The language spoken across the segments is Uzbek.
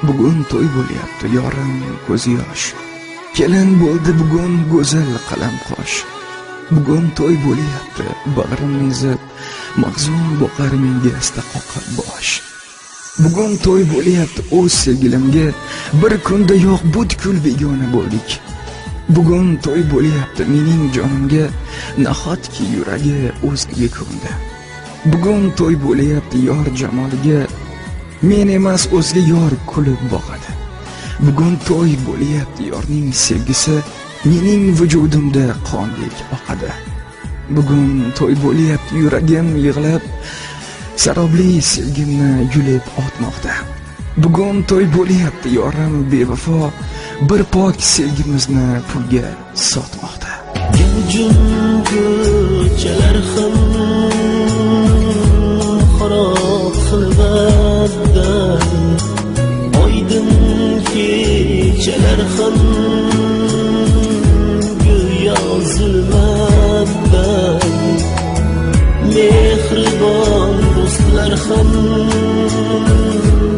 bugun to'y bo'lyapti yorim ko'zi yosh. Kelin bo'ldi bugun go'zal qalam qosh. Bugun to'y bo'lyapti bag'rimni ezib, mag'zum boqar menga asta qoqib bosh. Bugun to'y bo'lyapti o'z sevgilimga, bir kunda yo'q butkul begona bo'ldik. Bugun to'y bo'lyapti mening jonimga, nahotki yuragi o'zgaga ko'ndi. Bugun to'y bo'lyapti yor jamoliga, men emas o'zga yor kulib boqadi. Bugun to'y bo'lyapti yorning sevgisi, mening vujudimda qondek oqadi. Bugun to'y bo'lyapti yuragim yig'lab, sarobli sevgimni yulib otmoqda. Bugun to'y bo'lyapti yorim bevafo, bir pok sevgimizni pulga sotmoqda. Gavjum ko'chalar ham xarob xilvatdan, oydin kechalar ham go'yo zulmatdan, mehribon do'stlar ham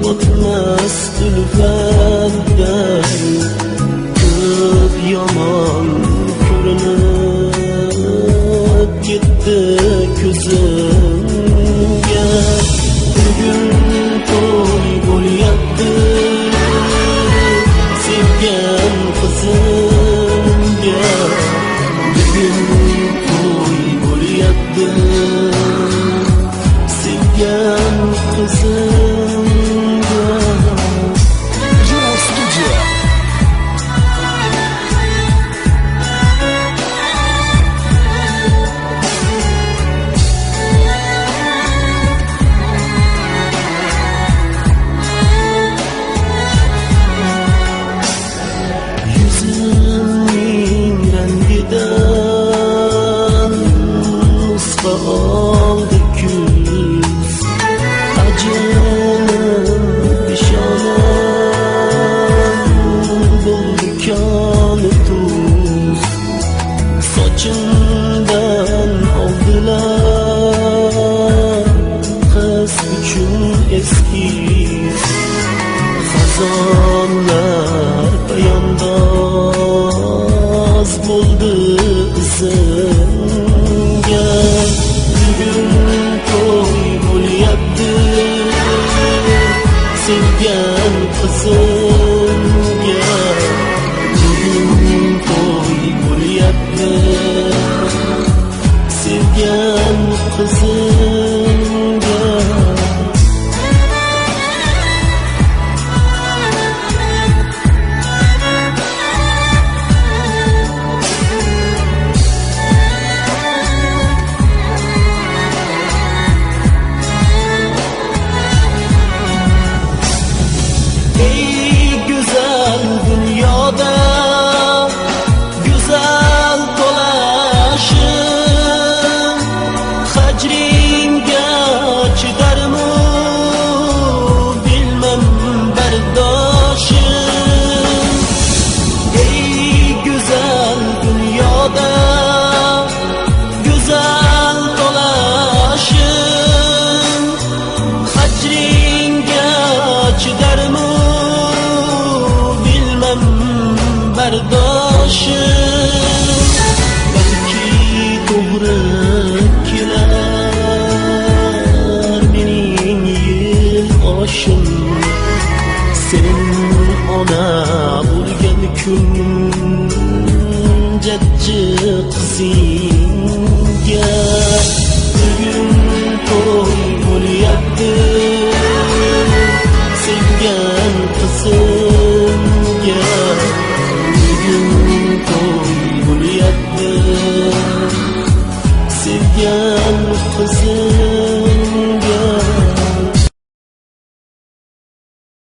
botmas ulfatdan, ko'p yomon ko'rinib ketdi ko'zimga. Bugun to'y bo'lyapti sevgan qizimga. Bugun to'y bo'lyapti sevgan qizimga. Sochimdan oldilar qiz uchun eski xazonlar, poyandoz bo'ldi izimga. Bugun to'y bo'lyapti sevgan qizimga. Bugun to'y bo'lyapti sevgan qizimga. Ey güzel dünyada güzel dolaşım, hacringa çıdarmı bilmem berdoşum. Ey güzel dünyada güzel dolaşım, hacringa çıdarmı bilmem berdoşum. Belki doğru keler benim yıl oşum, senin ona bo'lgan kun jajji qizing